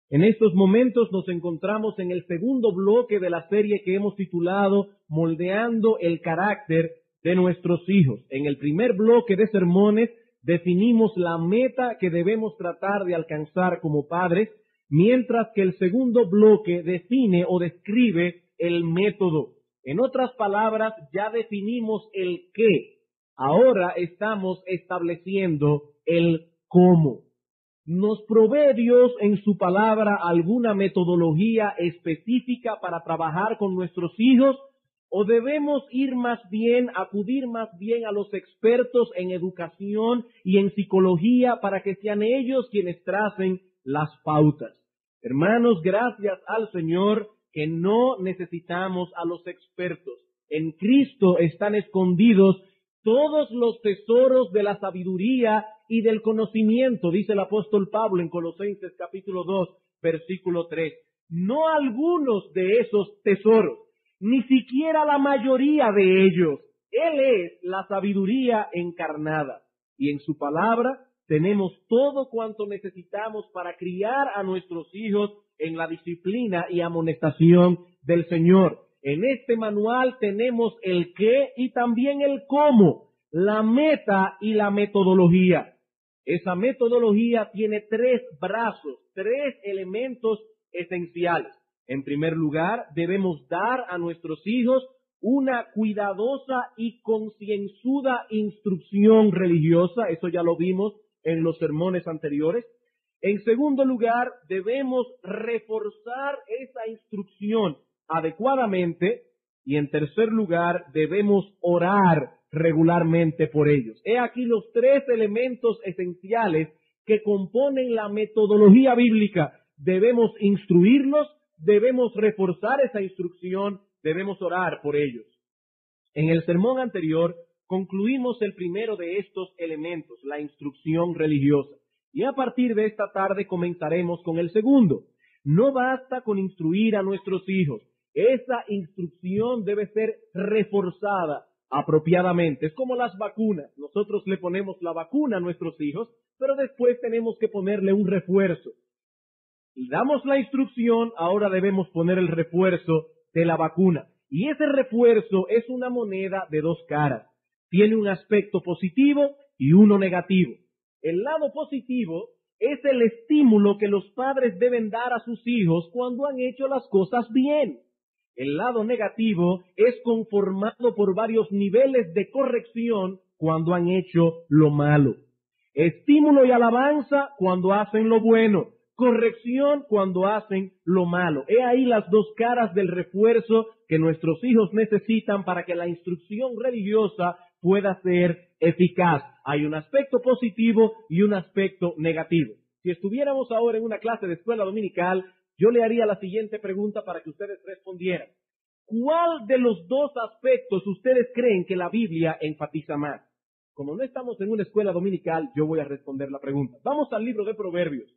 En estos momentos nos encontramos en el segundo bloque de la serie que hemos titulado Moldeando el carácter de nuestros hijos. En el primer bloque de sermones definimos la meta que debemos tratar de alcanzar como padres, mientras que el segundo bloque define o describe el método. En otras palabras, ya definimos el qué. Ahora estamos estableciendo el cómo. ¿Nos provee Dios en su palabra alguna metodología específica para trabajar con nuestros hijos? ¿O debemos acudir más bien a los expertos en educación y en psicología para que sean ellos quienes tracen las pautas? Hermanos, gracias al Señor que no necesitamos a los expertos. En Cristo están escondidos todos los tesoros de la sabiduría y del conocimiento, dice el apóstol Pablo en Colosenses capítulo 2, versículo 3. No algunos de esos tesoros, ni siquiera la mayoría de ellos. Él es la sabiduría encarnada. Y en su palabra tenemos todo cuanto necesitamos para criar a nuestros hijos en la disciplina y amonestación del Señor. En este manual tenemos el qué y también el cómo, la meta y la metodología. Esa metodología tiene 3 brazos, 3 elementos esenciales. En primer lugar, debemos dar a nuestros hijos una cuidadosa y concienzuda instrucción religiosa. Eso ya lo vimos en los sermones anteriores. En segundo lugar, debemos reforzar esa instrucción adecuadamente. Y en tercer lugar, debemos orar regularmente por ellos. He aquí los 3 elementos esenciales que componen la metodología bíblica. Debemos instruirlos, debemos reforzar esa instrucción, debemos orar por ellos. En el sermón anterior concluimos el primero de estos elementos, la instrucción religiosa. Y a partir de esta tarde comenzaremos con el segundo. No basta con instruir a nuestros hijos. Esa instrucción debe ser reforzada apropiadamente. Es como las vacunas. Nosotros le ponemos la vacuna a nuestros hijos, pero después tenemos que ponerle un refuerzo. Y damos la instrucción, ahora debemos poner el refuerzo de la vacuna. Y ese refuerzo es una moneda de 2 caras. Tiene un aspecto positivo y uno negativo. El lado positivo es el estímulo que los padres deben dar a sus hijos cuando han hecho las cosas bien. El lado negativo es conformado por varios niveles de corrección cuando han hecho lo malo. Estímulo y alabanza cuando hacen lo bueno. Corrección cuando hacen lo malo. He ahí las 2 caras del refuerzo que nuestros hijos necesitan para que la instrucción religiosa pueda ser eficaz. Hay un aspecto positivo y un aspecto negativo. Si estuviéramos ahora en una clase de escuela dominical, yo le haría la siguiente pregunta para que ustedes respondieran. ¿Cuál de los 2 aspectos ustedes creen que la Biblia enfatiza más? Como no estamos en una escuela dominical, yo voy a responder la pregunta. Vamos al libro de Proverbios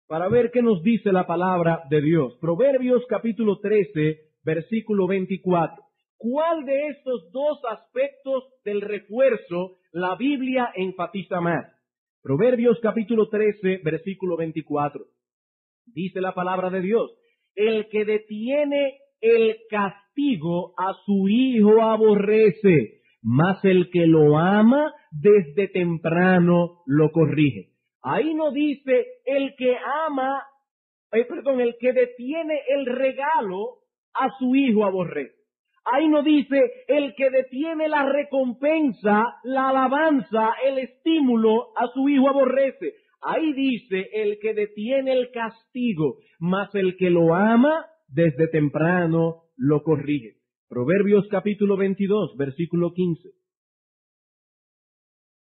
para ver qué nos dice la palabra de Dios. Proverbios capítulo 13, versículo 24. ¿Cuál de estos 2 aspectos del refuerzo la Biblia enfatiza más? Proverbios capítulo 13, versículo 24. Dice la palabra de Dios: el que detiene el castigo a su hijo aborrece, mas el que lo ama desde temprano lo corrige. Ahí no dice el que el que detiene el regalo a su hijo aborrece. Ahí no dice el que detiene la recompensa, la alabanza, el estímulo a su hijo aborrece. Ahí dice el que detiene el castigo, mas el que lo ama desde temprano lo corrige. Proverbios capítulo 22, versículo 15.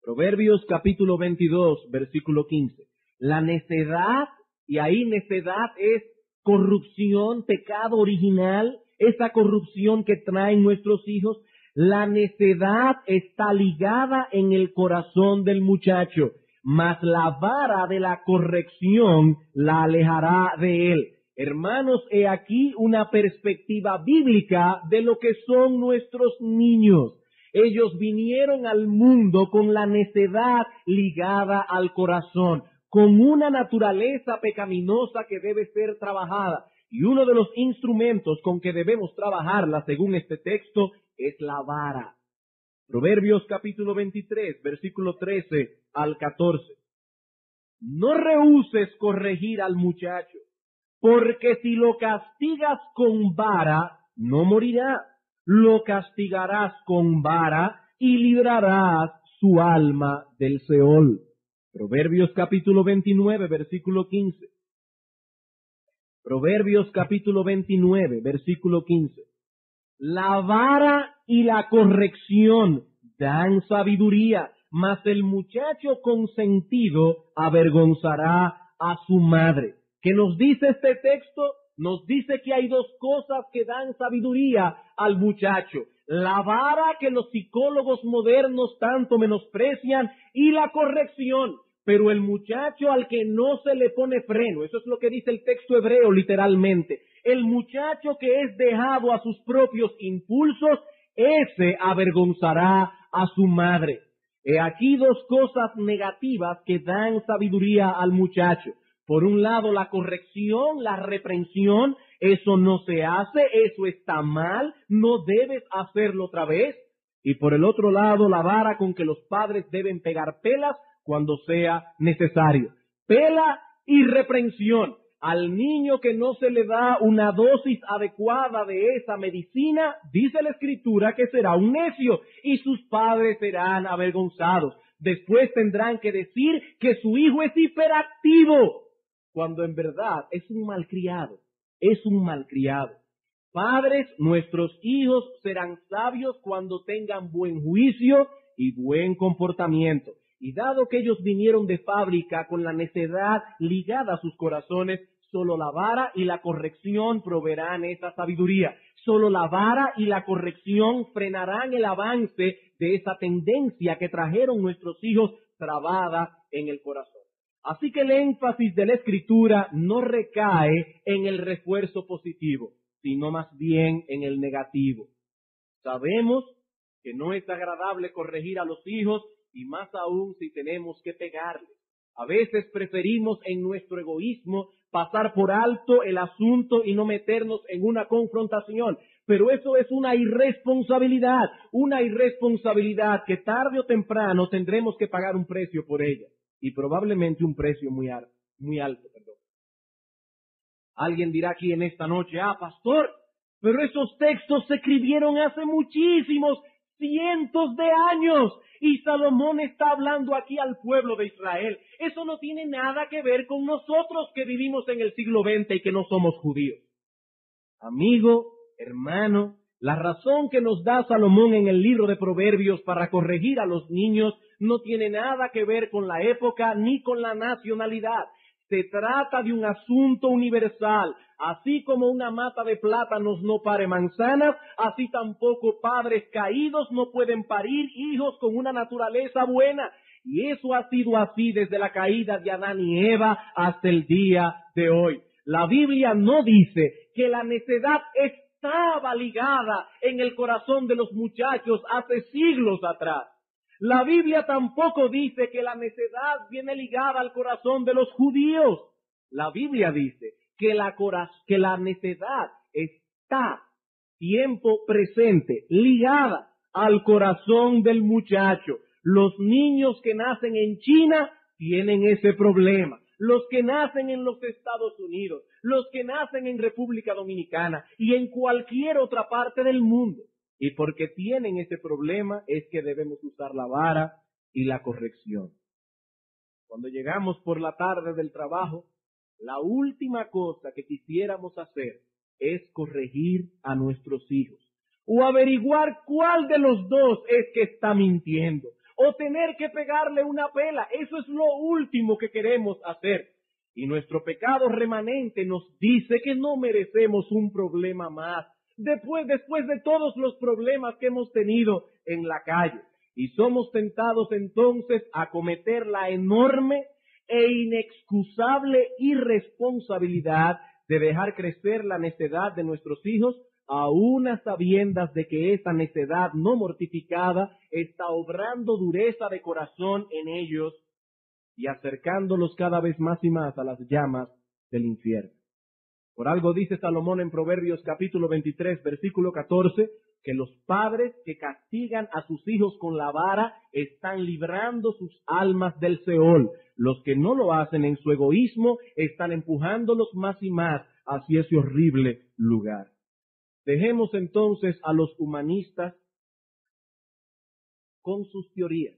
Proverbios capítulo 22, versículo 15. La necedad, y ahí necedad es corrupción, pecado original, esa corrupción que traen nuestros hijos. La necedad está ligada en el corazón del muchacho, mas la vara de la corrección la alejará de él. Hermanos, he aquí una perspectiva bíblica de lo que son nuestros niños. Ellos vinieron al mundo con la necedad ligada al corazón. con una naturaleza pecaminosa que debe ser trabajada. Y uno de los instrumentos con que debemos trabajarla, según este texto, es la vara. Proverbios capítulo 23, versículo 13 al 14. No rehúses corregir al muchacho, porque si lo castigas con vara, no morirá. Lo castigarás con vara y librarás su alma del Seol. Proverbios capítulo 29, versículo 15. Proverbios capítulo 29, versículo 15. La vara y la corrección dan sabiduría, mas el muchacho consentido avergonzará a su madre. ¿Qué nos dice este texto? Nos dice que hay dos cosas que dan sabiduría al muchacho. La vara, que los psicólogos modernos tanto menosprecian, y la corrección. Pero el muchacho al que no se le pone freno, eso es lo que dice el texto hebreo literalmente, el muchacho que es dejado a sus propios impulsos, ese avergonzará a su madre. He aquí dos cosas negativas que dan sabiduría al muchacho. Por un lado, la corrección, la reprensión, eso no se hace, eso está mal, no debes hacerlo otra vez. Y por el otro lado, la vara con que los padres deben pegar pelas cuando sea necesario. Pela y reprensión. Al niño que no se le da una dosis adecuada de esa medicina, dice la Escritura que será un necio y sus padres serán avergonzados. Después tendrán que decir que su hijo es hiperactivo, cuando en verdad es un malcriado, es un malcriado. Padres, nuestros hijos serán sabios cuando tengan buen juicio y buen comportamiento. Y dado que ellos vinieron de fábrica con la necedad ligada a sus corazones, solo la vara y la corrección proveerán esa sabiduría. Solo la vara y la corrección frenarán el avance de esa tendencia que trajeron nuestros hijos trabada en el corazón. Así que el énfasis de la Escritura no recae en el refuerzo positivo, sino más bien en el negativo. Sabemos que no es agradable corregir a los hijos, y más aún si tenemos que pegarles. A veces preferimos en nuestro egoísmo pasar por alto el asunto y no meternos en una confrontación. Pero eso es una irresponsabilidad que tarde o temprano tendremos que pagar un precio por ella. Y probablemente un precio muy alto. Alguien dirá aquí en esta noche, pastor, pero esos textos se escribieron hace muchísimos cientos de años, y Salomón está hablando aquí al pueblo de Israel. Eso no tiene nada que ver con nosotros que vivimos en el siglo XX y que no somos judíos. Amigo, hermano, la razón que nos da Salomón en el libro de Proverbios para corregir a los niños no tiene nada que ver con la época ni con la nacionalidad. Se trata de un asunto universal. Así como una mata de plátanos no pare manzanas, así tampoco padres caídos no pueden parir hijos con una naturaleza buena. Y eso ha sido así desde la caída de Adán y Eva hasta el día de hoy. La Biblia no dice que la necedad estaba ligada en el corazón de los muchachos hace siglos atrás. La Biblia tampoco dice que la necedad viene ligada al corazón de los judíos. La Biblia dice que la necedad está tiempo presente ligada al corazón del muchacho. Los niños que nacen en China tienen ese problema. Los que nacen en los Estados Unidos, los que nacen en República Dominicana y en cualquier otra parte del mundo. Y porque tienen ese problema es que debemos usar la vara y la corrección. Cuando llegamos por la tarde del trabajo, la última cosa que quisiéramos hacer es corregir a nuestros hijos, o averiguar cuál de los dos es que está mintiendo, o tener que pegarle una pela. Eso es lo último que queremos hacer. Y nuestro pecado remanente nos dice que no merecemos un problema más, después de todos los problemas que hemos tenido en la calle. Y somos tentados entonces a cometer la enorme e inexcusable irresponsabilidad de dejar crecer la necedad de nuestros hijos, aún a sabiendas de que esa necedad no mortificada está obrando dureza de corazón en ellos y acercándolos cada vez más y más a las llamas del infierno. Por algo dice Salomón en Proverbios capítulo 23, versículo 14, que los padres que castigan a sus hijos con la vara están librando sus almas del Seol. Los que no lo hacen en su egoísmo están empujándolos más y más hacia ese horrible lugar. Dejemos entonces a los humanistas con sus teorías.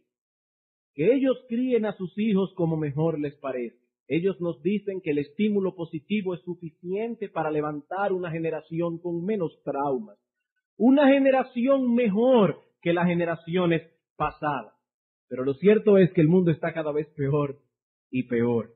Que ellos críen a sus hijos como mejor les parece. Ellos nos dicen que el estímulo positivo es suficiente para levantar una generación con menos traumas. Una generación mejor que las generaciones pasadas. Pero lo cierto es que el mundo está cada vez peor y peor.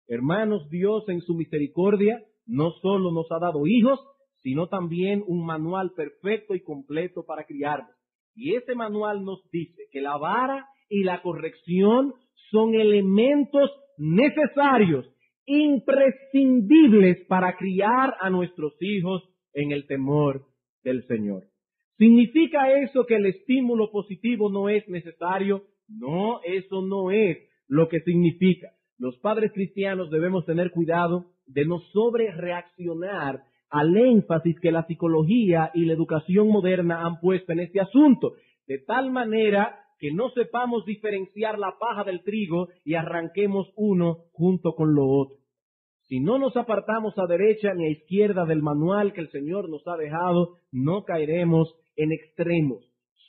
Hermanos, Dios en su misericordia no solo nos ha dado hijos, sino también un manual perfecto y completo para criarlos. Y ese manual nos dice que la vara y la corrección son elementos necesarios, imprescindibles para criar a nuestros hijos en el temor del Señor. ¿Significa eso que el estímulo positivo no es necesario? No, eso no es lo que significa. Los padres cristianos debemos tener cuidado de no sobrereaccionar al énfasis que la psicología y la educación moderna han puesto en este asunto, de tal manera que no sepamos diferenciar la paja del trigo y arranquemos uno junto con lo otro. Si no nos apartamos a derecha ni a izquierda del manual que el Señor nos ha dejado, no caeremos en extremos.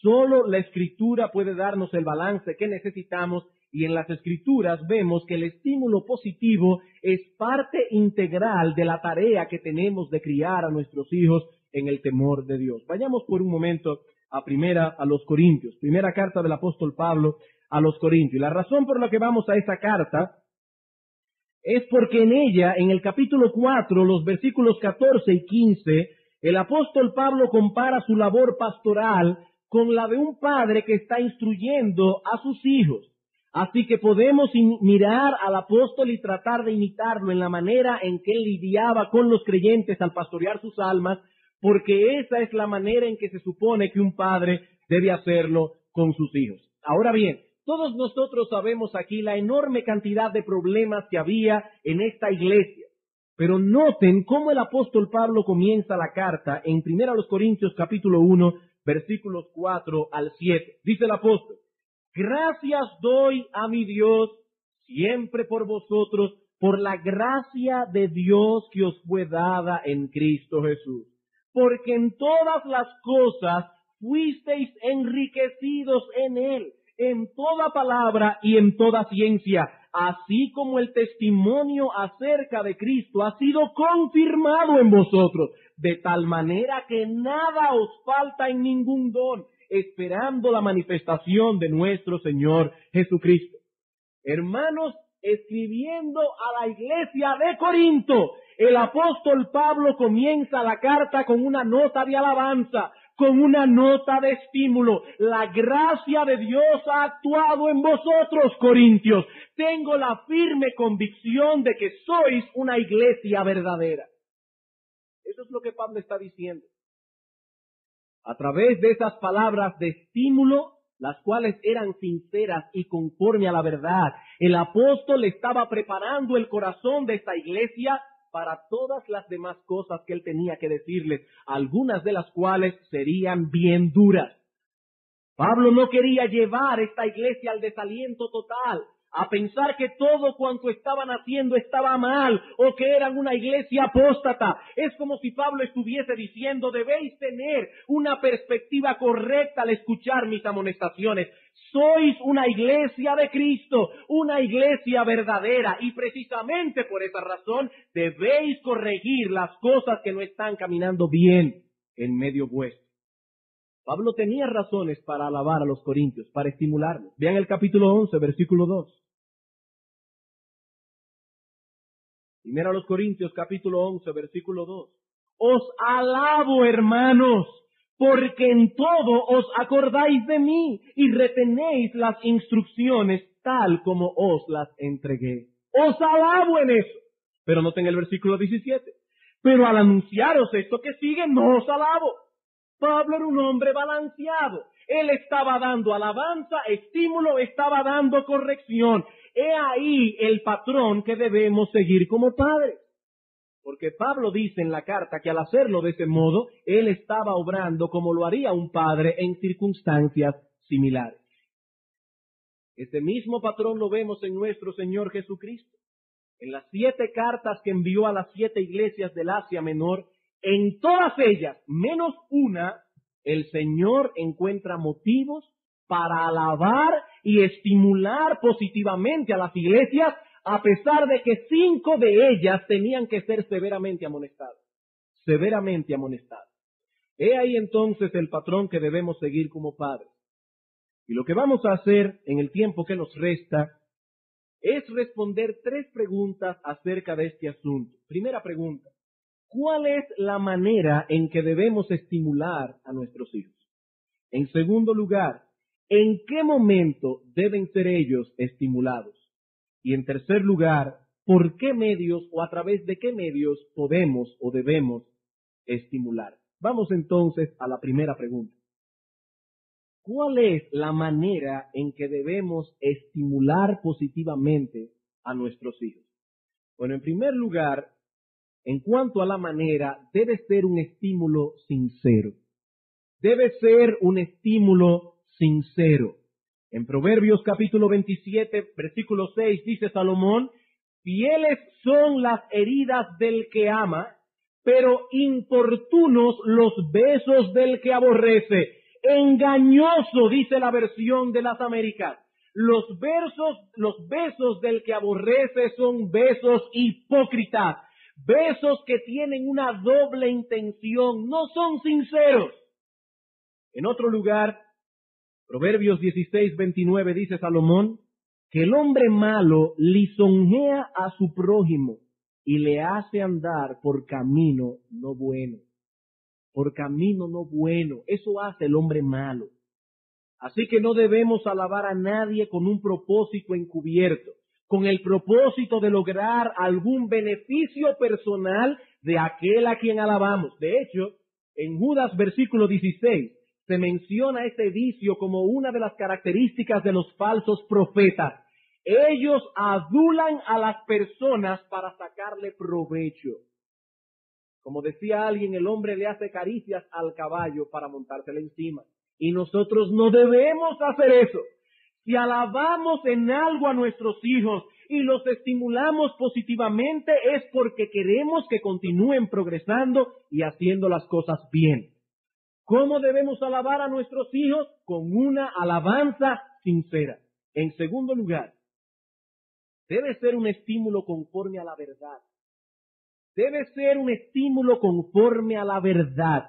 Solo la Escritura puede darnos el balance que necesitamos, y en las Escrituras vemos que el estímulo positivo es parte integral de la tarea que tenemos de criar a nuestros hijos en el temor de Dios. Vayamos por un momento a los Corintios, primera carta del apóstol Pablo a los Corintios. Y la razón por la que vamos a esa carta es porque en ella, en el capítulo 4, los versículos 14 y 15, el apóstol Pablo compara su labor pastoral con la de un padre que está instruyendo a sus hijos. Así que podemos mirar al apóstol y tratar de imitarlo en la manera en que él lidiaba con los creyentes al pastorear sus almas, porque esa es la manera en que se supone que un padre debe hacerlo con sus hijos. Ahora bien, todos nosotros sabemos aquí la enorme cantidad de problemas que había en esta iglesia. Pero noten cómo el apóstol Pablo comienza la carta en 1 Corintios capítulo 1, versículos 4 al 7. Dice el apóstol: gracias doy a mi Dios siempre por vosotros, por la gracia de Dios que os fue dada en Cristo Jesús. Porque en todas las cosas fuisteis enriquecidos en Él, en toda palabra y en toda ciencia, así como el testimonio acerca de Cristo ha sido confirmado en vosotros, de tal manera que nada os falta en ningún don, esperando la manifestación de nuestro Señor Jesucristo. Hermanos, escribiendo a la iglesia de Corinto, el apóstol Pablo comienza la carta con una nota de alabanza, con una nota de estímulo. La gracia de Dios ha actuado en vosotros, Corintios. Tengo la firme convicción de que sois una iglesia verdadera. Eso es lo que Pablo está diciendo. A través de esas palabras de estímulo, las cuales eran sinceras y conforme a la verdad, el apóstol estaba preparando el corazón de esta iglesia para todas las demás cosas que él tenía que decirles, algunas de las cuales serían bien duras. Pablo no quería llevar esta iglesia al desaliento total, a pensar que todo cuanto estaban haciendo estaba mal o que eran una iglesia apóstata. Es como si Pablo estuviese diciendo: debéis tener una perspectiva correcta al escuchar mis amonestaciones. Sois una iglesia de Cristo, una iglesia verdadera, y precisamente por esa razón debéis corregir las cosas que no están caminando bien en medio vuestro. Pablo tenía razones para alabar a los corintios, para estimularlos. Vean el capítulo 11, versículo 2. Primero a los Corintios, capítulo 11, versículo 2. Os alabo, hermanos, porque en todo os acordáis de mí y retenéis las instrucciones tal como os las entregué. Os alabo en eso. Pero noten el versículo 17. Pero al anunciaros esto que sigue, no os alabo. Pablo era un hombre balanceado. Él estaba dando alabanza, estímulo, estaba dando corrección. He ahí el patrón que debemos seguir como padres. Porque Pablo dice en la carta que al hacerlo de ese modo, él estaba obrando como lo haría un padre en circunstancias similares. Este mismo patrón lo vemos en nuestro Señor Jesucristo. En las 7 cartas que envió a las 7 iglesias del Asia Menor, en todas ellas, menos una, el Señor encuentra motivos para alabar y estimular positivamente a las iglesias, a pesar de que 5 de ellas tenían que ser severamente amonestadas. Severamente amonestadas. He ahí entonces el patrón que debemos seguir como padres. Y lo que vamos a hacer en el tiempo que nos resta es responder 3 preguntas acerca de este asunto. Primera pregunta: ¿cuál es la manera en que debemos estimular a nuestros hijos? En segundo lugar, ¿en qué momento deben ser ellos estimulados? Y en tercer lugar, ¿por qué medios o a través de qué medios podemos o debemos estimular? Vamos entonces a la primera pregunta. ¿Cuál es la manera en que debemos estimular positivamente a nuestros hijos? Bueno, en primer lugar, en cuanto a la manera, debe ser un estímulo sincero. Debe ser un estímulo sincero. En Proverbios capítulo 27, versículo 6, dice Salomón: fieles son las heridas del que ama, pero importunos los besos del que aborrece. Engañoso, dice la versión de las Américas. Los besos del que aborrece son besos hipócritas, besos que tienen una doble intención, no son sinceros. En otro lugar, Proverbios 16:29 dice Salomón que el hombre malo lisonjea a su prójimo y le hace andar por camino no bueno. Por camino no bueno. Eso hace el hombre malo. Así que no debemos alabar a nadie con un propósito encubierto, con el propósito de lograr algún beneficio personal de aquel a quien alabamos. De hecho, en Judas versículo 16 se menciona este vicio como una de las características de los falsos profetas. Ellos adulan a las personas para sacarle provecho. Como decía alguien, el hombre le hace caricias al caballo para montársela encima. Y nosotros no debemos hacer eso. Si alabamos en algo a nuestros hijos y los estimulamos positivamente, es porque queremos que continúen progresando y haciendo las cosas bien. ¿Cómo debemos alabar a nuestros hijos? Con una alabanza sincera. En segundo lugar, debe ser un estímulo conforme a la verdad. Debe ser un estímulo conforme a la verdad.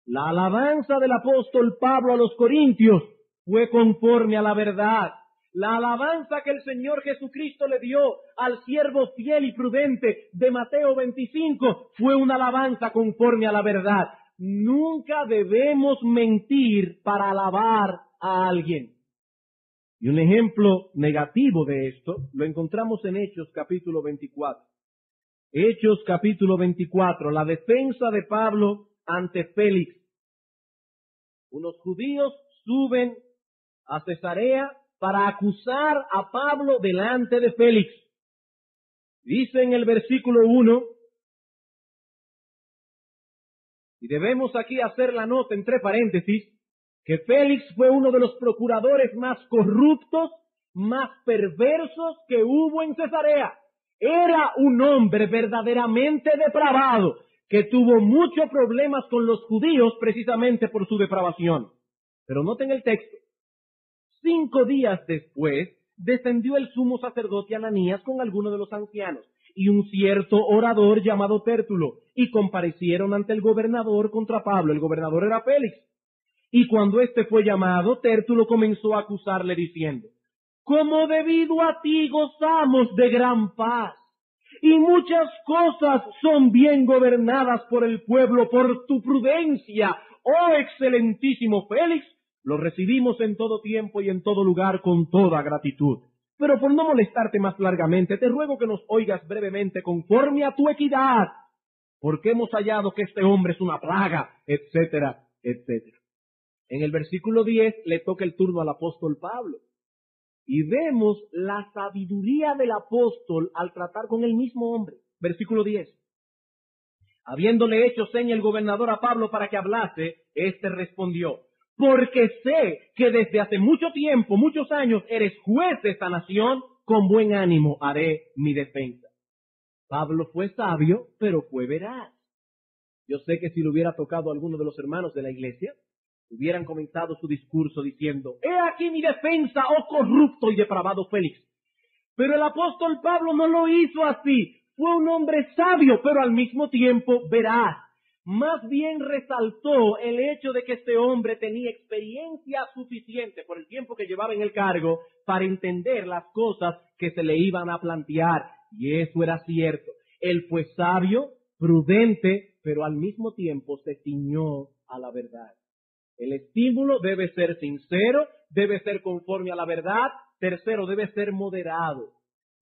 La alabanza del apóstol Pablo a los Corintios fue conforme a la verdad. La alabanza que el Señor Jesucristo le dio al siervo fiel y prudente de Mateo 25 fue una alabanza conforme a la verdad. Nunca debemos mentir para alabar a alguien. Y un ejemplo negativo de esto lo encontramos en Hechos capítulo 24. Hechos capítulo 24, la defensa de Pablo ante Félix. Unos judíos suben a Cesarea para acusar a Pablo delante de Félix. Dice en el versículo 1, y debemos aquí hacer la nota entre paréntesis, que Félix fue uno de los procuradores más corruptos, más perversos que hubo en Cesarea. Era un hombre verdaderamente depravado, que tuvo muchos problemas con los judíos precisamente por su depravación. Pero noten el texto. 5 días después, descendió el sumo sacerdote Ananías con algunos de los ancianos y un cierto orador llamado Tértulo, y comparecieron ante el gobernador contra Pablo. El gobernador era Félix. Y cuando éste fue llamado, Tértulo comenzó a acusarle diciendo: como debido a ti gozamos de gran paz, y muchas cosas son bien gobernadas por el pueblo por tu prudencia, oh excelentísimo Félix. Lo recibimos en todo tiempo y en todo lugar con toda gratitud. Pero por no molestarte más largamente, te ruego que nos oigas brevemente conforme a tu equidad, porque hemos hallado que este hombre es una plaga, etcétera, etcétera. En el versículo 10 le toca el turno al apóstol Pablo. Y vemos la sabiduría del apóstol al tratar con el mismo hombre. Versículo 10. Habiéndole hecho seña el gobernador a Pablo para que hablase, éste respondió: porque sé que desde hace mucho tiempo, muchos años, eres juez de esta nación, con buen ánimo haré mi defensa. Pablo fue sabio, pero fue veraz. Yo sé que si le hubiera tocado a alguno de los hermanos de la iglesia, hubieran comenzado su discurso diciendo: he aquí mi defensa, oh corrupto y depravado Félix. Pero el apóstol Pablo no lo hizo así. Fue un hombre sabio, pero al mismo tiempo veraz. Más bien resaltó el hecho de que este hombre tenía experiencia suficiente por el tiempo que llevaba en el cargo para entender las cosas que se le iban a plantear. Y eso era cierto. Él fue sabio, prudente, pero al mismo tiempo se ciñó a la verdad. El estímulo debe ser sincero, debe ser conforme a la verdad. Tercero, debe ser moderado.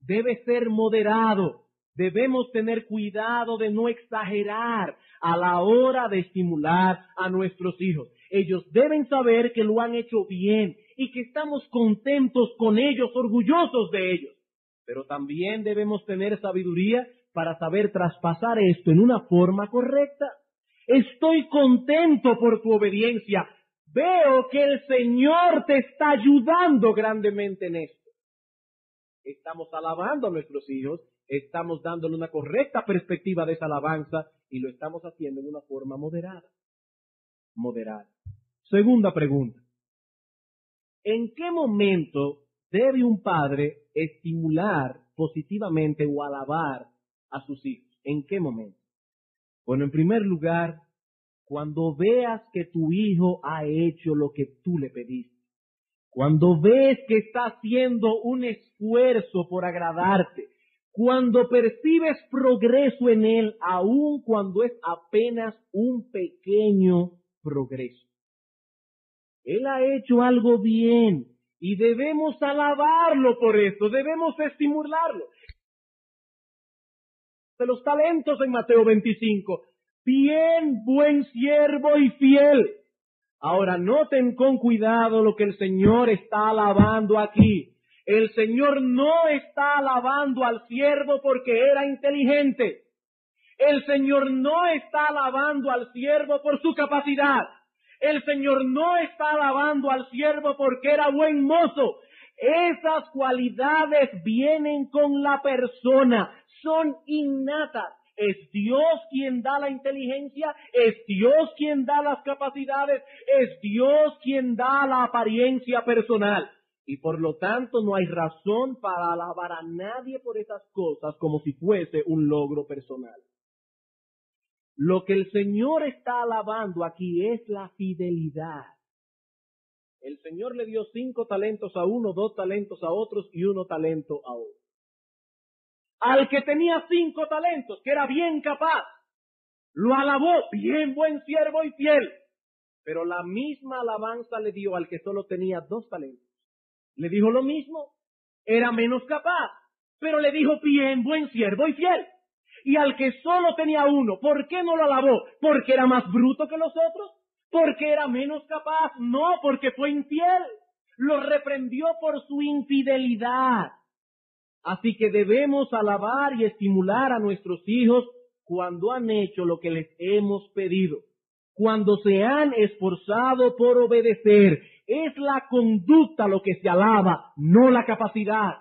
Debe ser moderado. Debemos tener cuidado de no exagerar a la hora de estimular a nuestros hijos. Ellos deben saber que lo han hecho bien y que estamos contentos con ellos, orgullosos de ellos. Pero también debemos tener sabiduría para saber traspasar esto en una forma correcta. Estoy contento por tu obediencia. Veo que el Señor te está ayudando grandemente en esto. Estamos alabando a nuestros hijos, estamos dándole una correcta perspectiva de esa alabanza y lo estamos haciendo en una forma moderada. Moderada. Segunda pregunta. ¿En qué momento debe un padre estimular positivamente o alabar a sus hijos? ¿En qué momento? Bueno, en primer lugar, cuando veas que tu hijo ha hecho lo que tú le pediste. Cuando ves que está haciendo un esfuerzo por agradarte, cuando percibes progreso en él, aun cuando es apenas un pequeño progreso. Él ha hecho algo bien y debemos alabarlo por eso, debemos estimularlo. De los talentos en Mateo 25, bien, buen siervo y fiel. Ahora, noten con cuidado lo que el Señor está alabando aquí. El Señor no está alabando al siervo porque era inteligente. El Señor no está alabando al siervo por su capacidad. El Señor no está alabando al siervo porque era buen mozo. Esas cualidades vienen con la persona, son innatas. Es Dios quien da la inteligencia, es Dios quien da las capacidades, es Dios quien da la apariencia personal. Y por lo tanto no hay razón para alabar a nadie por esas cosas como si fuese un logro personal. Lo que el Señor está alabando aquí es la fidelidad. El Señor le dio 5 talentos a uno, 2 talentos a otros y 1 talento a otro. Al que tenía 5 talentos, que era bien capaz, lo alabó, bien buen siervo y fiel. Pero la misma alabanza le dio al que solo tenía 2 talentos. Le dijo lo mismo, era menos capaz, pero le dijo bien buen siervo y fiel. Y al que solo tenía 1, ¿por qué no lo alabó? ¿Porque era más bruto que los otros? ¿Porque era menos capaz? No, porque fue infiel. Lo reprendió por su infidelidad. Así que debemos alabar y estimular a nuestros hijos cuando han hecho lo que les hemos pedido, cuando se han esforzado por obedecer. Es la conducta lo que se alaba, no la capacidad.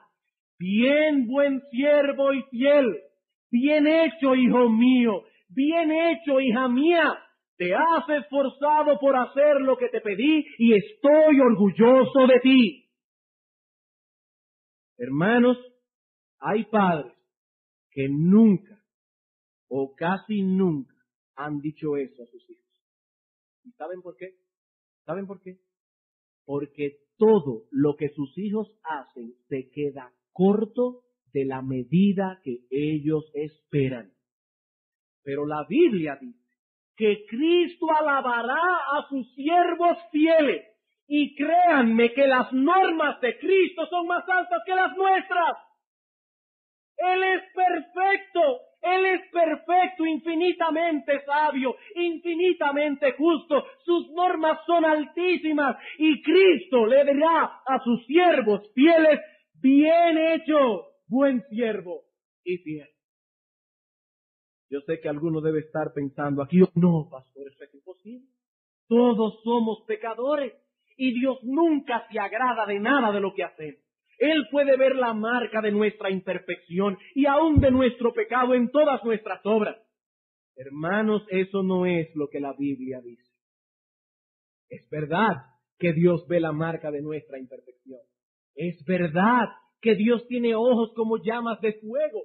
Bien, buen siervo y fiel. Bien hecho, hijo mío. Bien hecho, hija mía. Te has esforzado por hacer lo que te pedí y estoy orgulloso de ti. Hermanos, hay padres que nunca o casi nunca han dicho eso a sus hijos. ¿Y saben por qué? ¿Saben por qué? Porque todo lo que sus hijos hacen se queda corto de la medida que ellos esperan. Pero la Biblia dice que Cristo alabará a sus siervos fieles. Y créanme que las normas de Cristo son más altas que las nuestras. Él es perfecto. Él es perfecto, infinitamente sabio, infinitamente justo. Sus normas son altísimas y Cristo le dirá a sus siervos fieles: bien hecho, buen siervo y fiel. Yo sé que alguno debe estar pensando aquí: no, pastor, eso es imposible. Todos somos pecadores y Dios nunca se agrada de nada de lo que hacemos. Él puede ver la marca de nuestra imperfección y aún de nuestro pecado en todas nuestras obras. Hermanos, eso no es lo que la Biblia dice. Es verdad que Dios ve la marca de nuestra imperfección. Es verdad que Dios tiene ojos como llamas de fuego.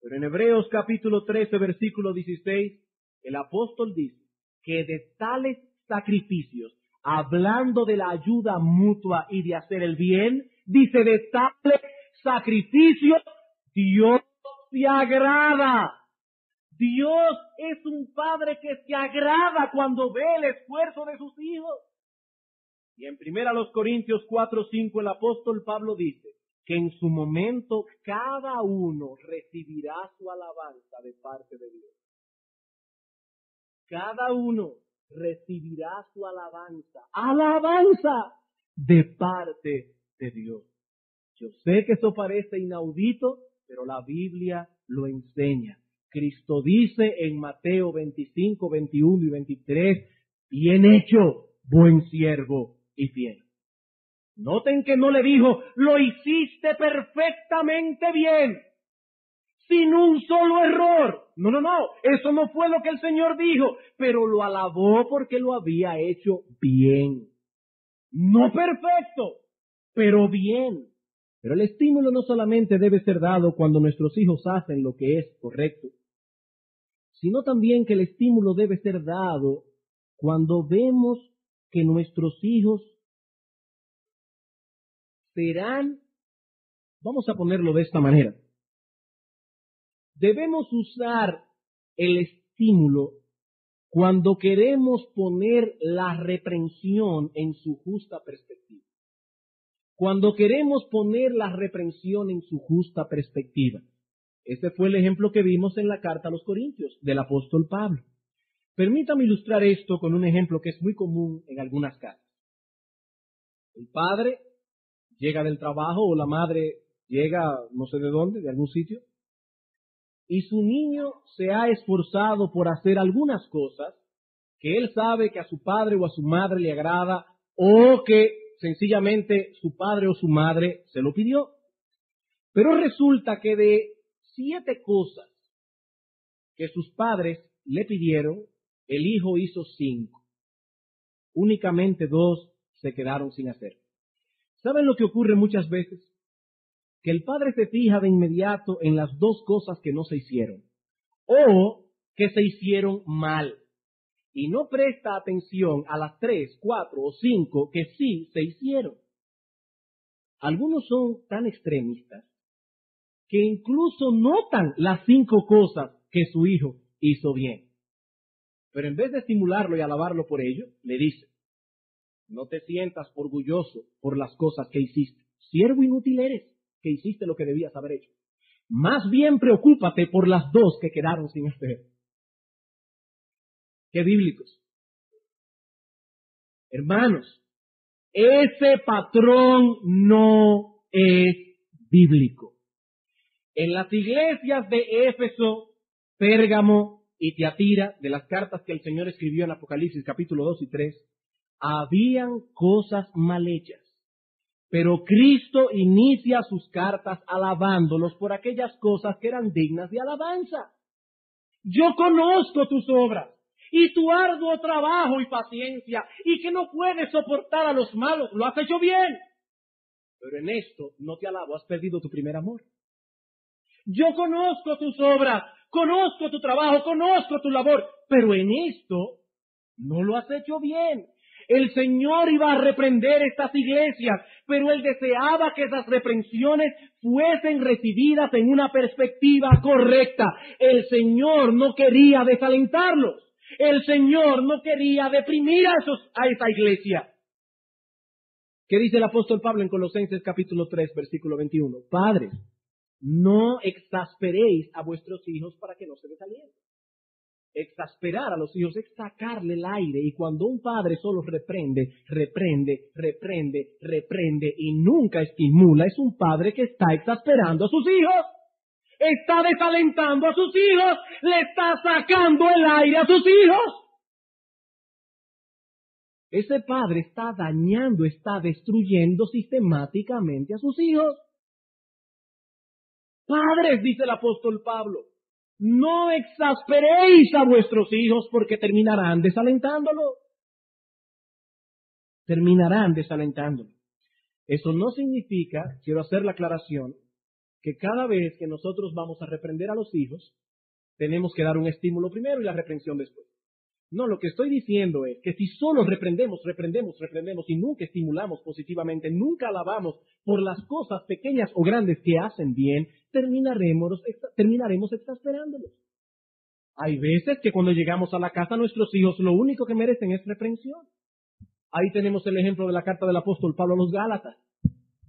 Pero en Hebreos capítulo 13, versículo 16, el apóstol dice que de tales sacrificios, hablando de la ayuda mutua y de hacer el bien, dice: de tales sacrificios Dios se agrada. Dios es un padre que se agrada cuando ve el esfuerzo de sus hijos. Y en 1 Corintios 4:5 el apóstol Pablo dice que en su momento cada uno recibirá su alabanza de parte de Dios. Cada uno recibirá su alabanza de parte de Dios. Yo sé que eso parece inaudito, pero la Biblia lo enseña. Cristo dice en Mateo 25, 21 y 23: bien hecho, buen siervo y fiel. Noten que no le dijo: lo hiciste perfectamente bien, sin un solo error. No, eso no fue lo que el Señor dijo, pero lo alabó porque lo había hecho bien. No perfecto, pero bien. Pero el estímulo no solamente debe ser dado cuando nuestros hijos hacen lo que es correcto, sino también que el estímulo debe ser dado cuando vemos que nuestros hijos serán, vamos a ponerlo de esta manera, debemos usar el estímulo cuando queremos poner la reprensión en su justa perspectiva. Cuando queremos poner la reprensión en su justa perspectiva. Ese fue el ejemplo que vimos en la carta a los Corintios del apóstol Pablo. Permítame ilustrar esto con un ejemplo que es muy común en algunas casas. El padre llega del trabajo o la madre llega no sé de dónde, de algún sitio, y su niño se ha esforzado por hacer algunas cosas que él sabe que a su padre o a su madre le agrada, o que sencillamente su padre o su madre se lo pidió. Pero resulta que de 7 cosas que sus padres le pidieron, el hijo hizo 5. Únicamente 2 se quedaron sin hacer. ¿Saben lo que ocurre muchas veces? Que el padre se fija de inmediato en las 2 cosas que no se hicieron, o que se hicieron mal, y no presta atención a las 3, 4 o 5 que sí se hicieron. Algunos son tan extremistas que incluso notan las 5 cosas que su hijo hizo bien. Pero en vez de estimularlo y alabarlo por ello, le dice: no te sientas orgulloso por las cosas que hiciste. Siervo inútil eres, que hiciste lo que debías haber hecho. Más bien preocúpate por las 2 que quedaron sin hacer. ¡Qué bíblicos! Hermanos, ese patrón no es bíblico. En las iglesias de Éfeso, Pérgamo y Tiatira, de las cartas que el Señor escribió en Apocalipsis capítulo 2 y 3, habían cosas mal hechas. Pero Cristo inicia sus cartas alabándolos por aquellas cosas que eran dignas de alabanza. Yo conozco tus obras y tu arduo trabajo y paciencia, y que no puedes soportar a los malos. Lo has hecho bien. Pero en esto no te alabo, has perdido tu primer amor. Yo conozco tus obras, conozco tu trabajo, conozco tu labor, pero en esto no lo has hecho bien. El Señor iba a reprender estas iglesias, pero Él deseaba que esas reprensiones fuesen recibidas en una perspectiva correcta. El Señor no quería desalentarlos. El Señor no quería deprimir a esa iglesia. ¿Qué dice el apóstol Pablo en Colosenses capítulo 3, versículo 21? Padres, no exasperéis a vuestros hijos para que no se desalienten. Exasperar a los hijos es sacarle el aire, y cuando un padre solo reprende y nunca estimula, es un padre que está exasperando a sus hijos, está desalentando a sus hijos, le está sacando el aire a sus hijos. Ese padre está dañando, está destruyendo sistemáticamente a sus hijos. Padres, dice el apóstol Pablo, no exasperéis a vuestros hijos porque terminarán desalentándolo. Terminarán desalentándolo. Eso no significa, quiero hacer la aclaración, que cada vez que nosotros vamos a reprender a los hijos, tenemos que dar un estímulo primero y la reprensión después. No, lo que estoy diciendo es que si solo reprendemos y nunca estimulamos positivamente, nunca alabamos por las cosas pequeñas o grandes que hacen bien, terminaremos exasperándolos. Hay veces que cuando llegamos a la casa nuestros hijos lo único que merecen es reprensión. Ahí tenemos el ejemplo de la carta del apóstol Pablo a los Gálatas.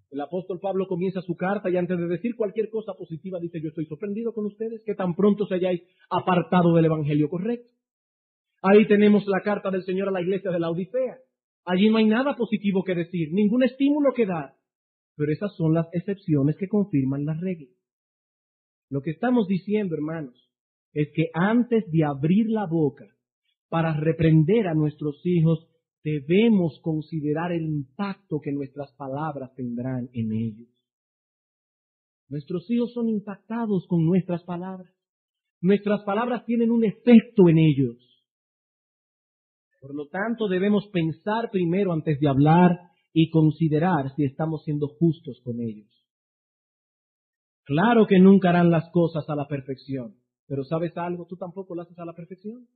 El apóstol Pablo comienza su carta y antes de decir cualquier cosa positiva dice: yo estoy sorprendido con ustedes que tan pronto se hayáis apartado del evangelio correcto. Ahí tenemos la carta del Señor a la iglesia de la Odisea. Allí no hay nada positivo que decir, ningún estímulo que dar. Pero esas son las excepciones que confirman la regla. Lo que estamos diciendo, hermanos, es que antes de abrir la boca para reprender a nuestros hijos, debemos considerar el impacto que nuestras palabras tendrán en ellos. Nuestros hijos son impactados con nuestras palabras. Nuestras palabras tienen un efecto en ellos. Por lo tanto, debemos pensar primero antes de hablar y considerar si estamos siendo justos con ellos. Claro que nunca harán las cosas a la perfección, pero ¿sabes algo? Tú tampoco lo haces a la perfección.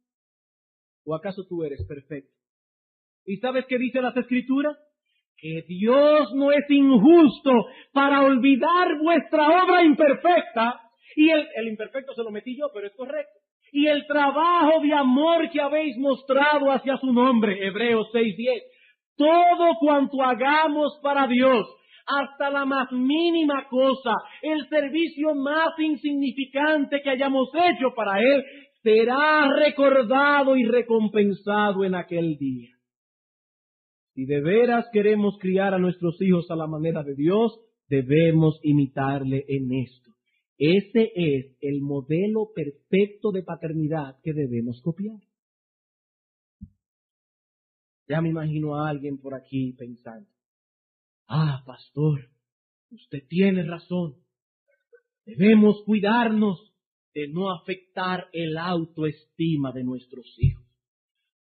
¿O acaso tú eres perfecto? ¿Y sabes qué dicen las Escrituras? Que Dios no es injusto para olvidar vuestra obra imperfecta. Y el imperfecto se lo metí yo, pero es correcto. Y el trabajo de amor que habéis mostrado hacia su nombre, Hebreos 6:10. Todo cuanto hagamos para Dios, hasta la más mínima cosa, el servicio más insignificante que hayamos hecho para Él, será recordado y recompensado en aquel día. Si de veras queremos criar a nuestros hijos a la manera de Dios, debemos imitarle en esto. Ese es el modelo perfecto de paternidad que debemos copiar. Ya me imagino a alguien por aquí pensando: pastor, usted tiene razón. Debemos cuidarnos de no afectar el autoestima de nuestros hijos,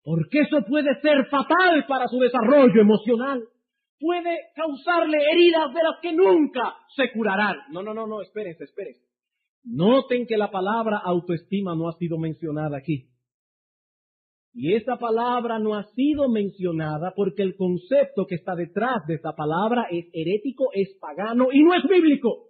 porque eso puede ser fatal para su desarrollo emocional. Puede causarle heridas de las que nunca se curarán. No, espérense. Noten que la palabra autoestima no ha sido mencionada aquí. Y esa palabra no ha sido mencionada porque el concepto que está detrás de esa palabra es herético, es pagano y no es bíblico.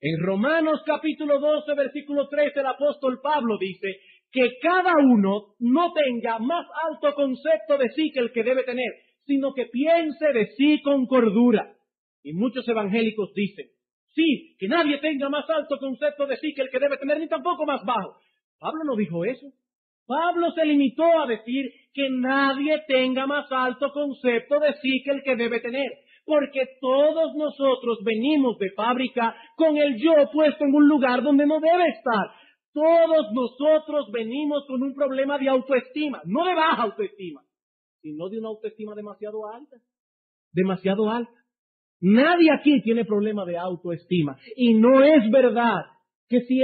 En Romanos capítulo 12, versículo 13, el apóstol Pablo dice que cada uno no tenga más alto concepto de sí que el que debe tener, sino que piense de sí con cordura. Y muchos evangélicos dicen: sí, que nadie tenga más alto concepto de sí que el que debe tener, ni tampoco más bajo. Pablo no dijo eso. Pablo se limitó a decir que nadie tenga más alto concepto de sí que el que debe tener, porque todos nosotros venimos de fábrica con el yo puesto en un lugar donde no debe estar. Todos nosotros venimos con un problema de autoestima, no de baja autoestima, sino de una autoestima demasiado alta. Demasiado alta. Nadie aquí tiene problema de autoestima. Y no es verdad que si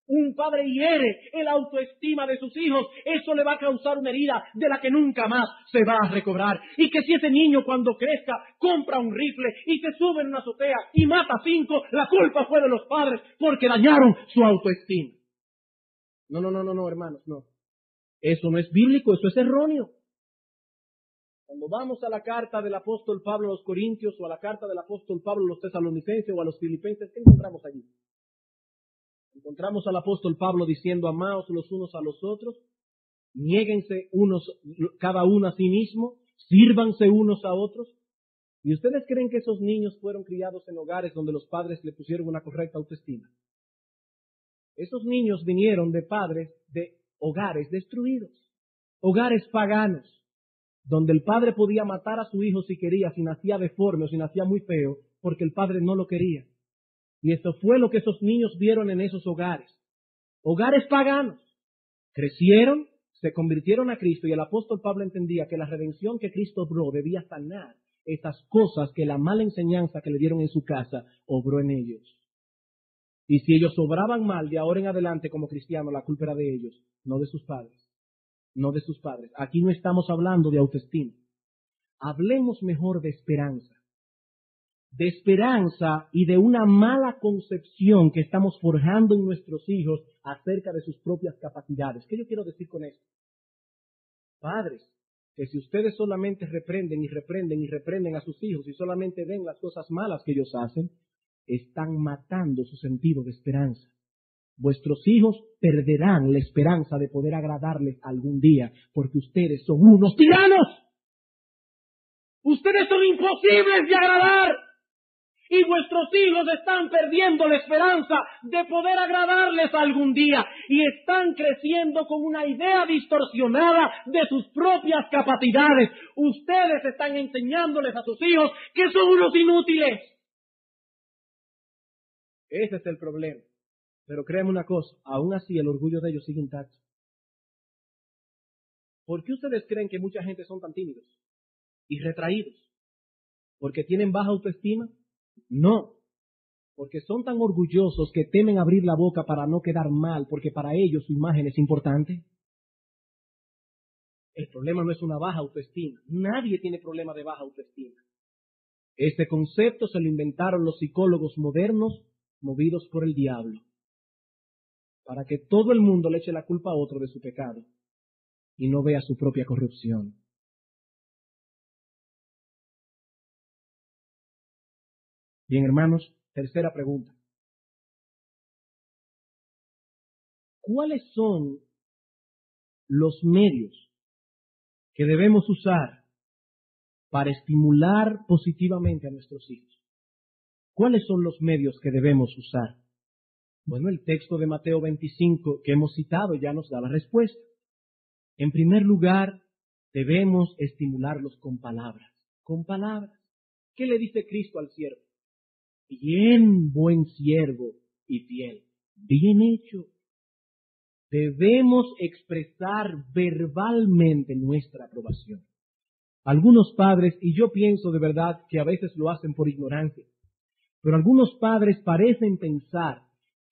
un padre hiere el autoestima de sus hijos, eso le va a causar una herida de la que nunca más se va a recobrar. Y que si ese niño cuando crezca compra un rifle y se sube en una azotea y mata a 5, la culpa fue de los padres porque dañaron su autoestima. No, hermanos, no. Eso no es bíblico, eso es erróneo. Cuando vamos a la carta del apóstol Pablo a los Corintios o a la carta del apóstol Pablo a los Tesalonicenses o a los Filipenses, ¿qué encontramos allí? Encontramos al apóstol Pablo diciendo: amaos los unos a los otros, niéguense cada uno a sí mismo, sírvanse unos a otros. ¿Y ustedes creen que esos niños fueron criados en hogares donde los padres le pusieron una correcta autoestima? Esos niños vinieron de padres de hogares destruidos, hogares paganos, donde el padre podía matar a su hijo si quería, si nacía deforme o si nacía muy feo, porque el padre no lo quería. Y eso fue lo que esos niños vieron en esos hogares. Hogares paganos. Crecieron, se convirtieron a Cristo y el apóstol Pablo entendía que la redención que Cristo obró debía sanar esas cosas que la mala enseñanza que le dieron en su casa obró en ellos. Y si ellos obraban mal de ahora en adelante como cristianos, la culpa era de ellos, no de sus padres. No de sus padres. Aquí no estamos hablando de autoestima. Hablemos mejor de esperanza. De esperanza y de una mala concepción que estamos forjando en nuestros hijos acerca de sus propias capacidades. ¿Qué yo quiero decir con esto? Padres, que si ustedes solamente reprenden y reprenden y reprenden a sus hijos y solamente ven las cosas malas que ellos hacen, están matando su sentido de esperanza. Vuestros hijos perderán la esperanza de poder agradarles algún día, porque ustedes son unos tiranos. Ustedes son imposibles de agradar. Y vuestros hijos están perdiendo la esperanza de poder agradarles algún día. Y están creciendo con una idea distorsionada de sus propias capacidades. Ustedes están enseñándoles a sus hijos que son unos inútiles. Ese es el problema. Pero créanme una cosa, aún así el orgullo de ellos sigue intacto. ¿Por qué ustedes creen que mucha gente son tan tímidos y retraídos? ¿Porque tienen baja autoestima? No, porque son tan orgullosos que temen abrir la boca para no quedar mal, porque para ellos su imagen es importante. El problema no es una baja autoestima. Nadie tiene problema de baja autoestima. Este concepto se lo inventaron los psicólogos modernos movidos por el diablo, para que todo el mundo le eche la culpa a otro de su pecado y no vea su propia corrupción. Bien, hermanos, tercera pregunta. ¿Cuáles son los medios que debemos usar para estimular positivamente a nuestros hijos? ¿Cuáles son los medios que debemos usar? Bueno, el texto de Mateo 25 que hemos citado ya nos da la respuesta. En primer lugar, debemos estimularlos con palabras. Con palabras. ¿Qué le dice Cristo al siervo? Bien, buen siervo y fiel. Bien hecho. Debemos expresar verbalmente nuestra aprobación. Algunos padres, y yo pienso de verdad que a veces lo hacen por ignorancia, pero algunos padres parecen pensar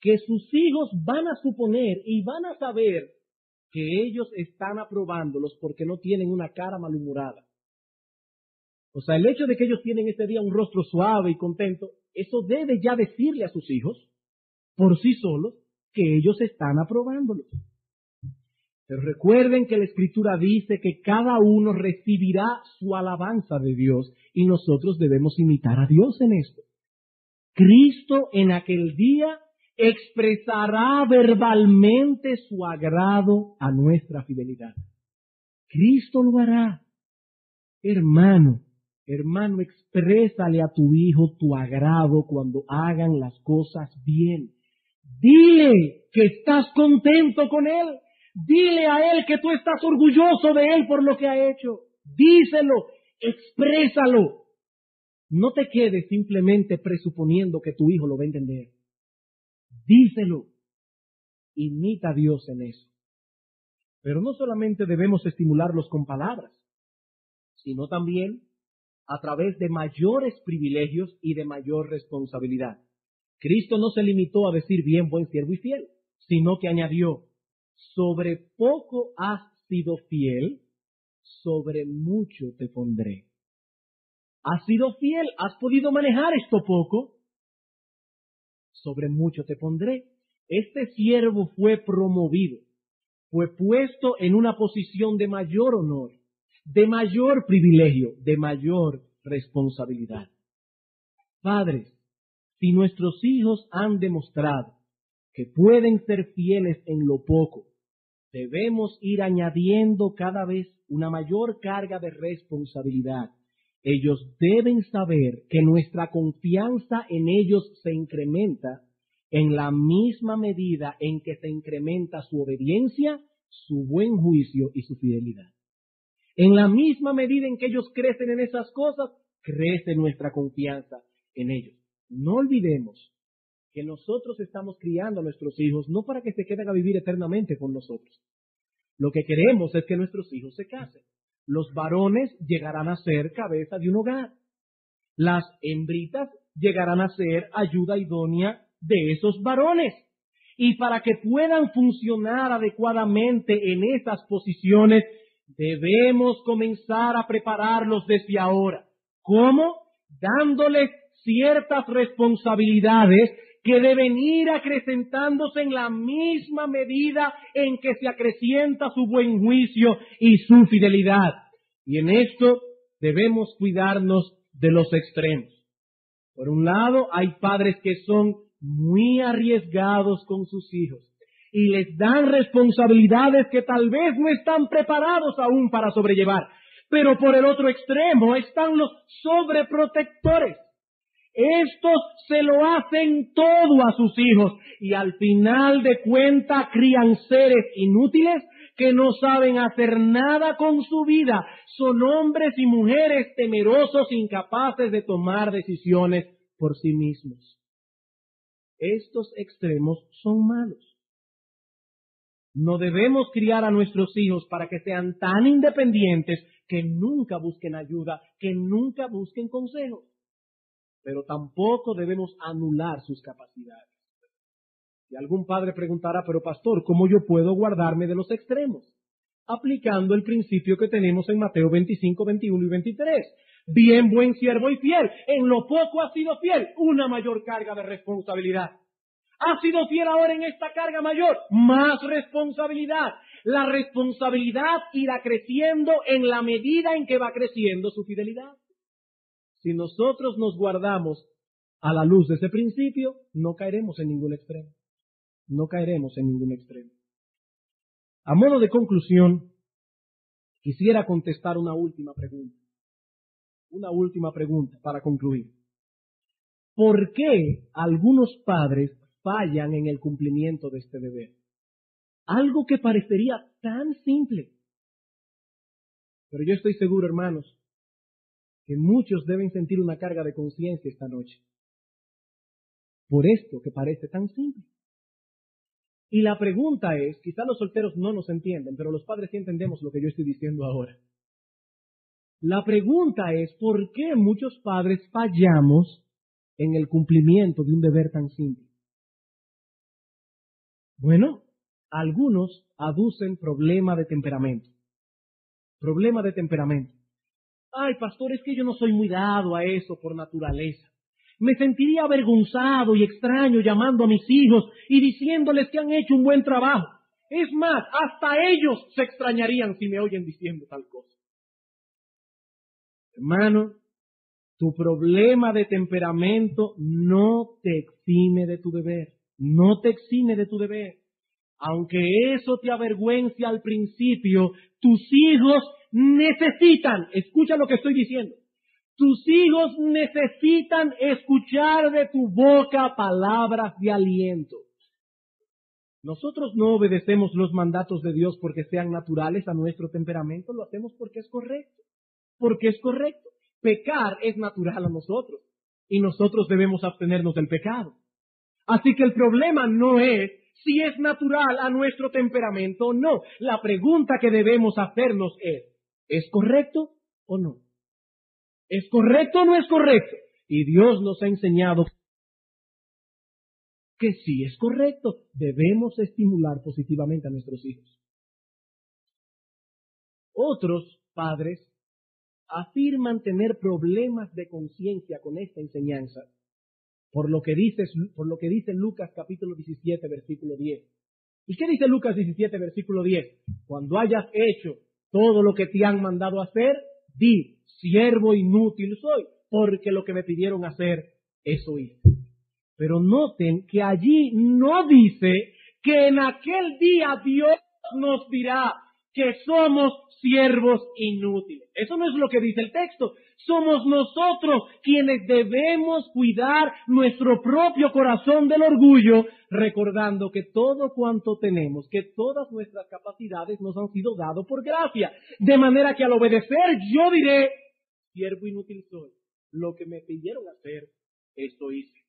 que sus hijos van a suponer y van a saber que ellos están aprobándolos porque no tienen una cara malhumorada. O sea, el hecho de que ellos tienen ese día un rostro suave y contento, eso debe ya decirle a sus hijos, por sí solos, que ellos están aprobándolos. Pero recuerden que la Escritura dice que cada uno recibirá su alabanza de Dios y nosotros debemos imitar a Dios en esto. Cristo en aquel día expresará verbalmente su agrado a nuestra fidelidad. Cristo lo hará. Hermano, exprésale a tu hijo tu agrado cuando hagan las cosas bien. Dile que estás contento con él. Dile a él que tú estás orgulloso de él por lo que ha hecho. Díselo, exprésalo. No te quedes simplemente presuponiendo que tu hijo lo va a entender. Díselo. Imita a Dios en eso. Pero no solamente debemos estimularlos con palabras, sino también a través de mayores privilegios y de mayor responsabilidad. Cristo no se limitó a decir bien, buen siervo y fiel, sino que añadió, sobre poco has sido fiel, sobre mucho te pondré. ¿Has sido fiel? ¿Has podido manejar esto poco? Sobre mucho te pondré. Este siervo fue promovido, fue puesto en una posición de mayor honor, de mayor privilegio, de mayor responsabilidad. Padres, si nuestros hijos han demostrado que pueden ser fieles en lo poco, debemos ir añadiendo cada vez una mayor carga de responsabilidad ellos deben saber que nuestra confianza en ellos se incrementa en la misma medida en que se incrementa su obediencia, su buen juicio y su fidelidad. En la misma medida en que ellos crecen en esas cosas, crece nuestra confianza en ellos. No olvidemos que nosotros estamos criando a nuestros hijos no para que se queden a vivir eternamente con nosotros. Lo que queremos es que nuestros hijos se casen. Los varones llegarán a ser cabeza de un hogar. Las hembritas llegarán a ser ayuda idónea de esos varones. Y para que puedan funcionar adecuadamente en esas posiciones, debemos comenzar a prepararlos desde ahora. ¿Cómo? Dándoles ciertas responsabilidades que deben ir acrecentándose en la misma medida en que se acrecienta su buen juicio y su fidelidad. Y en esto debemos cuidarnos de los extremos. Por un lado, hay padres que son muy arriesgados con sus hijos y les dan responsabilidades que tal vez no están preparados aún para sobrellevar. Pero por el otro extremo están los sobreprotectores. Estos se lo hacen todo a sus hijos y al final de cuentas crían seres inútiles que no saben hacer nada con su vida. Son hombres y mujeres temerosos, incapaces de tomar decisiones por sí mismos. Estos extremos son malos. No debemos criar a nuestros hijos para que sean tan independientes que nunca busquen ayuda, que nunca busquen consejos. Pero tampoco debemos anular sus capacidades. Y algún padre preguntará, pero pastor, ¿cómo yo puedo guardarme de los extremos? Aplicando el principio que tenemos en Mateo 25, 21 y 23. Bien, buen siervo y fiel. En lo poco has sido fiel, una mayor carga de responsabilidad. Has sido fiel ahora en esta carga mayor, más responsabilidad. La responsabilidad irá creciendo en la medida en que va creciendo su fidelidad. Si nosotros nos guardamos a la luz de ese principio, no caeremos en ningún extremo. No caeremos en ningún extremo. A modo de conclusión, quisiera contestar una última pregunta. Una última pregunta para concluir. ¿Por qué algunos padres fallan en el cumplimiento de este deber? Algo que parecería tan simple. Pero yo estoy seguro, hermanos, que muchos deben sentir una carga de conciencia esta noche. Por esto que parece tan simple. Y la pregunta es, quizá los solteros no nos entienden, pero los padres sí entendemos lo que yo estoy diciendo ahora. La pregunta es, ¿por qué muchos padres fallamos en el cumplimiento de un deber tan simple? Bueno, algunos aducen problema de temperamento. Problema de temperamento. Ay, pastor, es que yo no soy muy dado a eso por naturaleza. Me sentiría avergonzado y extraño llamando a mis hijos y diciéndoles que han hecho un buen trabajo. Es más, hasta ellos se extrañarían si me oyen diciendo tal cosa. Hermano, tu problema de temperamento no te exime de tu deber. No te exime de tu deber. Aunque eso te avergüence al principio, tus hijos necesitan, escucha lo que estoy diciendo, tus hijos necesitan escuchar de tu boca palabras de aliento. Nosotros no obedecemos los mandatos de Dios porque sean naturales a nuestro temperamento, lo hacemos porque es correcto. Porque es correcto. Pecar es natural a nosotros y nosotros debemos abstenernos del pecado. Así que el problema no es si es natural a nuestro temperamento o no. La pregunta que debemos hacernos ¿es correcto o no? ¿Es correcto o no es correcto? Y Dios nos ha enseñado que sí es correcto. Debemos estimular positivamente a nuestros hijos. Otros padres afirman tener problemas de conciencia con esta enseñanza, por lo que dice Lucas capítulo 17, versículo 10. ¿Y qué dice Lucas 17, versículo 10? Cuando hayas hecho todo lo que te han mandado hacer, di, siervo inútil soy, porque lo que me pidieron hacer, eso hice. Pero noten que allí no dice que en aquel día Dios nos dirá, que somos siervos inútiles. Eso no es lo que dice el texto. Somos nosotros quienes debemos cuidar nuestro propio corazón del orgullo, recordando que todo cuanto tenemos, que todas nuestras capacidades nos han sido dadas por gracia. De manera que al obedecer yo diré, siervo inútil soy. Lo que me pidieron hacer, esto hice.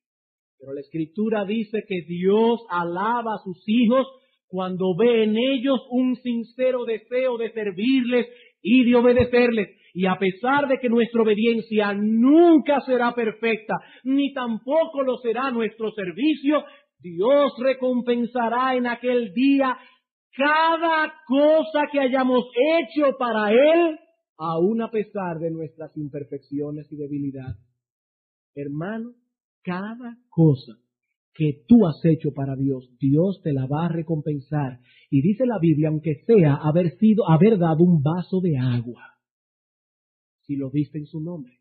Pero la Escritura dice que Dios alaba a sus hijos cuando ve en ellos un sincero deseo de servirles y de obedecerles. Y a pesar de que nuestra obediencia nunca será perfecta, ni tampoco lo será nuestro servicio, Dios recompensará en aquel día cada cosa que hayamos hecho para Él, aun a pesar de nuestras imperfecciones y debilidades. Hermano, cada cosa que tú has hecho para Dios, Dios te la va a recompensar. Y dice la Biblia, aunque sea haber dado un vaso de agua, si lo diste en su nombre.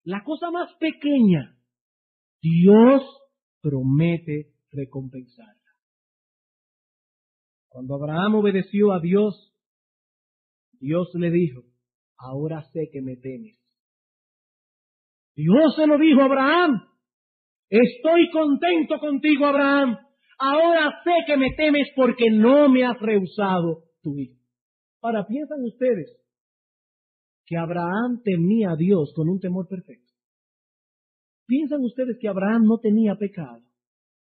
La cosa más pequeña, Dios promete recompensarla. Cuando Abraham obedeció a Dios, Dios le dijo, ahora sé que me temes. Dios se lo dijo a Abraham, estoy contento contigo, Abraham. Ahora sé que me temes porque no me has rehusado tu hijo. Ahora, ¿piensan ustedes que Abraham temía a Dios con un temor perfecto? ¿Piensan ustedes que Abraham no tenía pecado?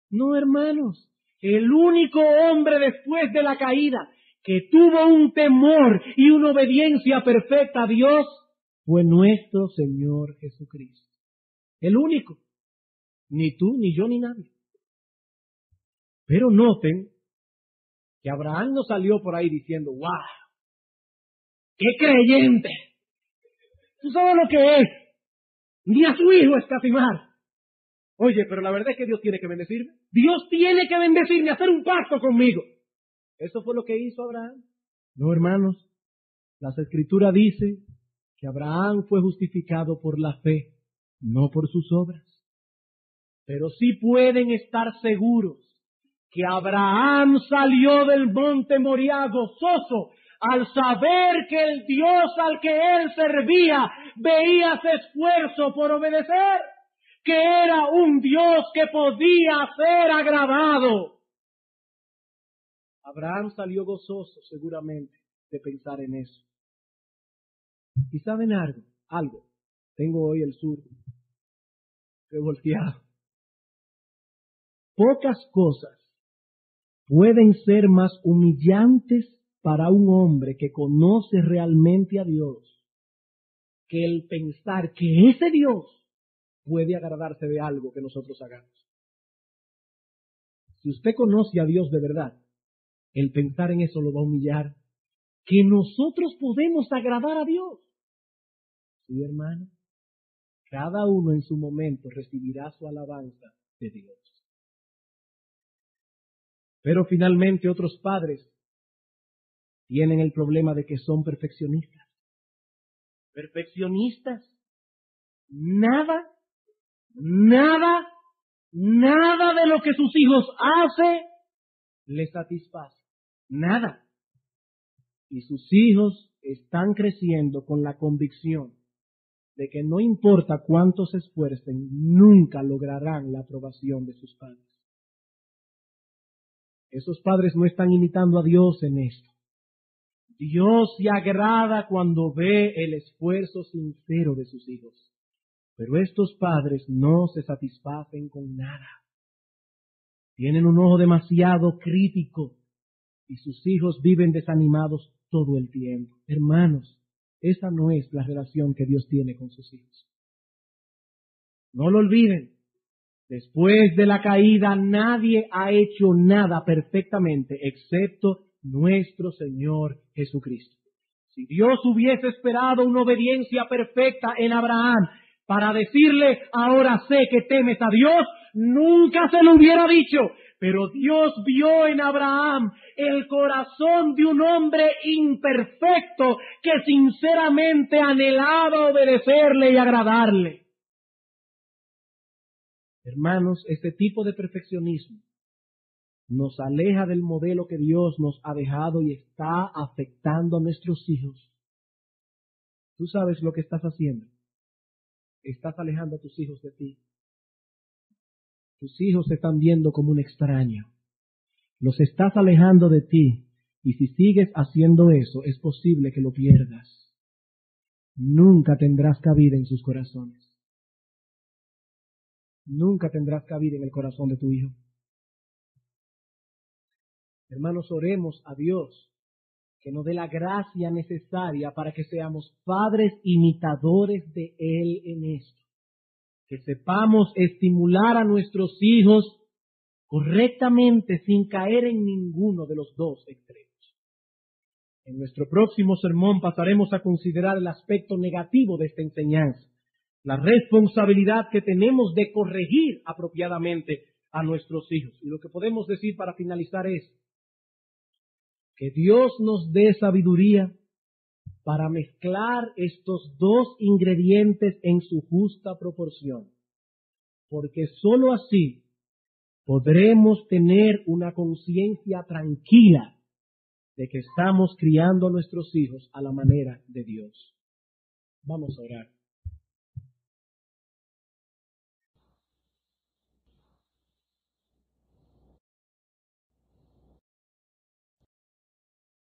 No, hermanos. El único hombre después de la caída que tuvo un temor y una obediencia perfecta a Dios fue nuestro Señor Jesucristo. El único. Ni tú, ni yo, ni nadie. Pero noten que Abraham no salió por ahí diciendo, ¡wow! ¡Qué creyente! ¿Tú sabes lo que es? Ni a su hijo escatimar. Oye, pero la verdad es que Dios tiene que bendecirme. Dios tiene que bendecirme, hacer un pacto conmigo. ¿Eso fue lo que hizo Abraham? No, hermanos. Las Escrituras dicen que Abraham fue justificado por la fe, no por sus obras. Pero sí pueden estar seguros que Abraham salió del monte Moriah gozoso al saber que el Dios al que él servía veía su esfuerzo por obedecer, que era un Dios que podía ser agradado. Abraham salió gozoso seguramente de pensar en eso. ¿Y saben algo? Tengo hoy el sur revolteado. Pocas cosas pueden ser más humillantes para un hombre que conoce realmente a Dios que el pensar que ese Dios puede agradarse de algo que nosotros hagamos. Si usted conoce a Dios de verdad, el pensar en eso lo va a humillar. Que nosotros podemos agradar a Dios. Sí, hermano. Cada uno en su momento recibirá su alabanza de Dios. Pero finalmente otros padres tienen el problema de que son perfeccionistas. Perfeccionistas. Nada de lo que sus hijos hacen les satisface. Nada. Y sus hijos están creciendo con la convicción de que no importa cuánto se esfuercen, nunca lograrán la aprobación de sus padres. Esos padres no están imitando a Dios en esto. Dios se agrada cuando ve el esfuerzo sincero de sus hijos. Pero estos padres no se satisfacen con nada. Tienen un ojo demasiado crítico y sus hijos viven desanimados todo el tiempo. Hermanos, esa no es la relación que Dios tiene con sus hijos. No lo olviden. Después de la caída, nadie ha hecho nada perfectamente excepto nuestro Señor Jesucristo. Si Dios hubiese esperado una obediencia perfecta en Abraham para decirle, ahora sé que temes a Dios, nunca se lo hubiera dicho. Pero Dios vio en Abraham el corazón de un hombre imperfecto que sinceramente anhelaba obedecerle y agradarle. Hermanos, este tipo de perfeccionismo nos aleja del modelo que Dios nos ha dejado y está afectando a nuestros hijos. Tú sabes lo que estás haciendo. Estás alejando a tus hijos de ti. Tus hijos se están viendo como un extraño. Los estás alejando de ti. Y si sigues haciendo eso, es posible que lo pierdas. Nunca tendrás cabida en sus corazones. Nunca tendrás cabida en el corazón de tu hijo. Hermanos, oremos a Dios que nos dé la gracia necesaria para que seamos padres imitadores de Él en esto. Que sepamos estimular a nuestros hijos correctamente sin caer en ninguno de los dos extremos. En nuestro próximo sermón pasaremos a considerar el aspecto negativo de esta enseñanza, la responsabilidad que tenemos de corregir apropiadamente a nuestros hijos. Y lo que podemos decir para finalizar es que Dios nos dé sabiduría para mezclar estos dos ingredientes en su justa proporción, porque sólo así podremos tener una conciencia tranquila de que estamos criando a nuestros hijos a la manera de Dios. Vamos a orar.